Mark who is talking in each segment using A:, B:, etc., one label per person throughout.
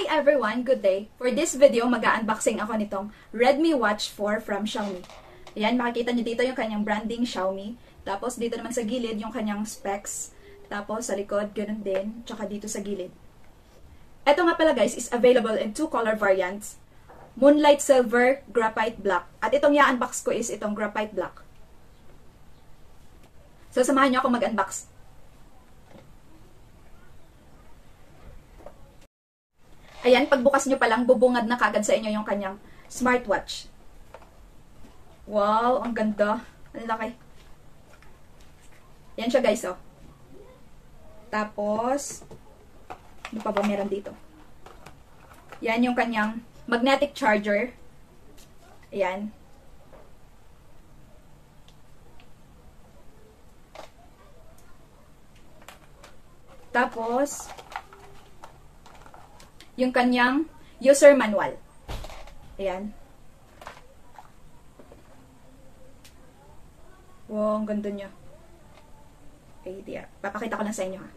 A: Hi everyone! Good day! For this video, mag-unboxing ako nitong Redmi Watch 4 from Xiaomi. Ayan, makikita nyo dito yung kanyang branding Xiaomi. Tapos dito naman sa gilid yung kanyang specs. Tapos sa likod, ganun din. Tsaka dito sa gilid. Ito nga pala guys, is available in two color variants. Moonlight Silver, Graphite Black. At itong i-unbox ko is itong Graphite Black. So samahan nyo ako mag-unbox. Ayan, pagbukas nyo pa lang, bubungad na kagad sa inyo yung kanyang smartwatch. Wow, ang ganda. Ang laki. Yan siya guys, oh. Tapos, ano pa ba meron dito? Yan yung kanyang magnetic charger. Ayan. Tapos, yung kanyang user manual. Ayan. Wow, ang ganda niya. Okay, diya. Papakita ko lang sa inyo ha.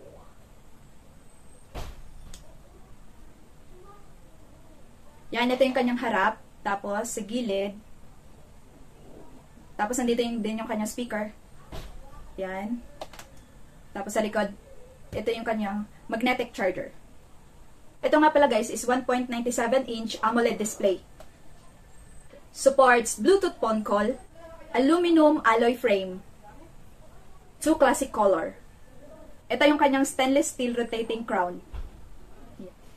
A: Yan, ito yung kanyang harap. Tapos, sa gilid. Tapos, nandito din yung kanyang speaker. Yan. Tapos, sa likod, ito yung kanyang magnetic charger. Ito nga pala guys is 1.97-inch AMOLED display. Supports Bluetooth phone call, aluminum alloy frame, 2 classic color. Ito yung kanyang stainless steel rotating crown.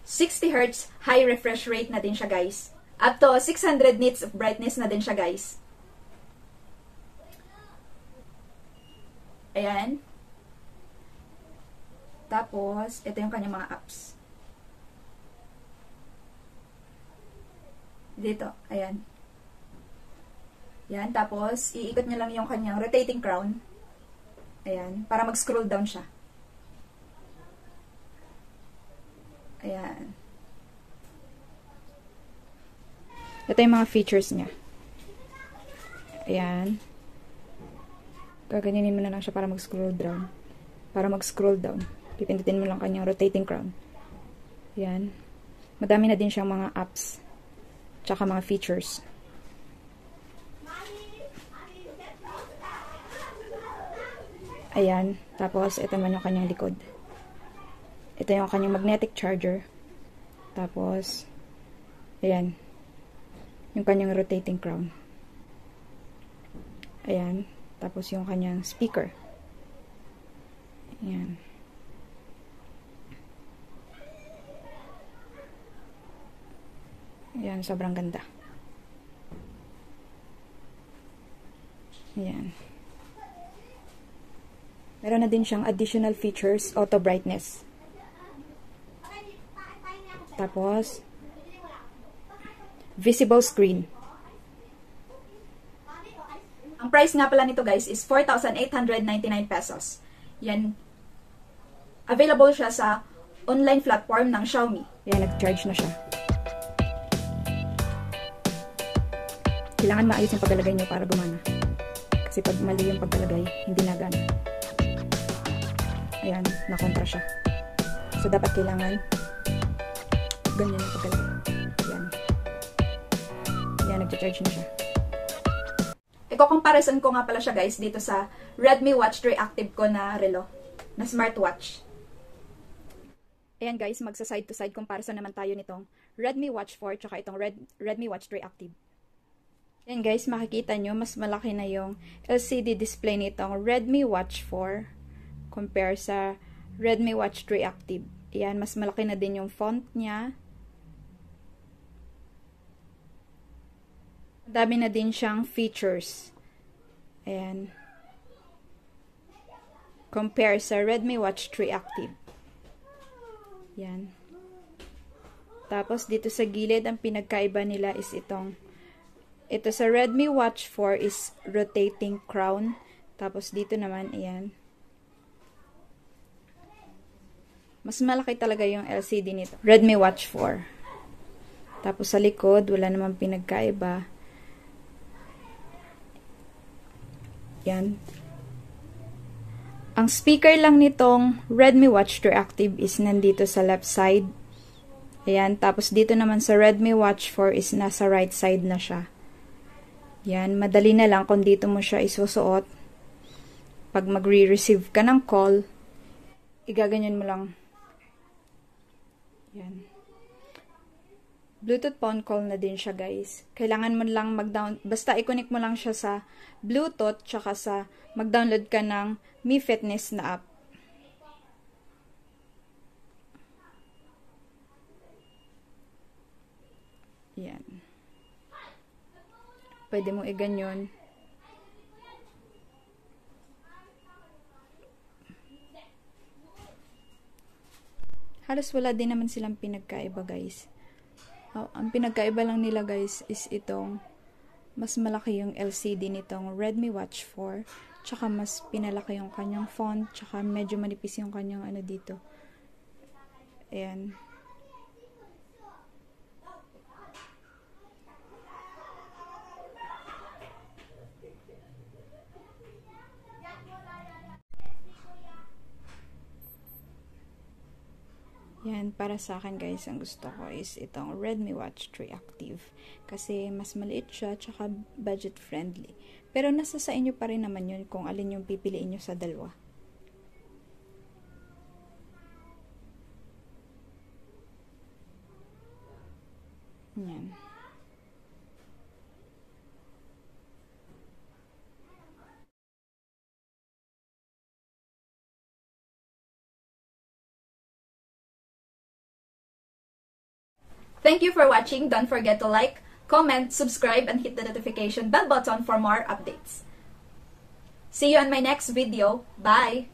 A: 60 Hz high refresh rate na din siya guys. Up to 600 nits of brightness na din siya guys. Ayan. Tapos, ito yung kanyang mga apps. Dito, ayan. Yan, tapos, iikot nyo lang yung kanyang rotating crown. Ayan, para mag-scroll down siya. Ayan. Ito yung mga features niya. Ayan. Gaganyanin mo na lang siya para mag-scroll down. Para mag-scroll down. Pipindutin mo lang kanyang rotating crown. Ayan. Madami na din siyang mga apps. Tsaka mga features. Ayan. Tapos, ito naman yung kanyang likod. Ito yung kanyang magnetic charger. Tapos, ayan. Yung kanyang rotating crown. Ayan. Tapos, yung kanyang speaker. Ayan. Ayan, sobrang ganda. Ayan. Meron na din siyang additional features, auto brightness. Tapos, visible screen. Ang price nga pala nito guys is 4,899 pesos. Yan. Available siya sa online platform ng Xiaomi. Yan, nag-charge na siya. Kailangan maayos yung paglalagay nyo para gumana. Kasi pag mali yung paglalagay, hindi na gana. Ayan, nakontra siya. So, dapat kailangan ganyan yung paglalagay. Ayan. Ayan, nag-charge na siya. Iko-comparison ko nga pala siya guys dito sa Redmi Watch 3 Active ko na relo, na smartwatch. Ayan guys, magsa side to side comparison naman tayo nitong Redmi Watch 4 tsaka itong Redmi Watch 3 Active. Yan guys, makikita nyo, mas malaki na yung LCD display nitong Redmi Watch 4 compare sa Redmi Watch 3 Active. Yan, mas malaki na din yung font niya. Dami na din siyang features. Ayan. Compare sa Redmi Watch 3 Active. Yan. Tapos dito sa gilid, ang pinagkaiba nila is itong ito sa Redmi Watch 4 is rotating crown. Tapos dito naman, ayan. Mas malaki talaga yung LCD nito. Redmi Watch 4. Tapos sa likod, wala namang pinagkaiba. Yan. Ang speaker lang nitong Redmi Watch 3 Active is nandito sa left side. Ayan, tapos dito naman sa Redmi Watch 4 is nasa right side na siya. Yan, madali na lang kung dito mo siya isusuot. Pag magre-receive ka ng call, igaganyan mo lang. Yan. Bluetooth phone call na din siya, guys. Kailangan mo lang basta i-connect mo lang siya sa Bluetooth, tsaka sa mag-download ka ng Mi Fitness na app. Yan. Pwede mo i-ganyan. Halos wala din naman silang pinagkaiba, guys. Ang pinagkaiba lang nila, guys, is itong mas malaki yung LCD nitong Redmi Watch 4. Tsaka mas pinalaki yung kanyang font. Tsaka medyo manipis yung kanyang ano dito. Ayan. Yan, para sa akin, guys, ang gusto ko is itong Redmi Watch 3 Active. Kasi mas maliit siya, tsaka budget friendly. Pero nasa sa inyo pa rin naman yun kung alin yung pipiliin nyo sa dalawa. Yan. Thank you for watching. Don't forget to like, comment, subscribe, and hit the notification bell button for more updates. See you on my next video. Bye!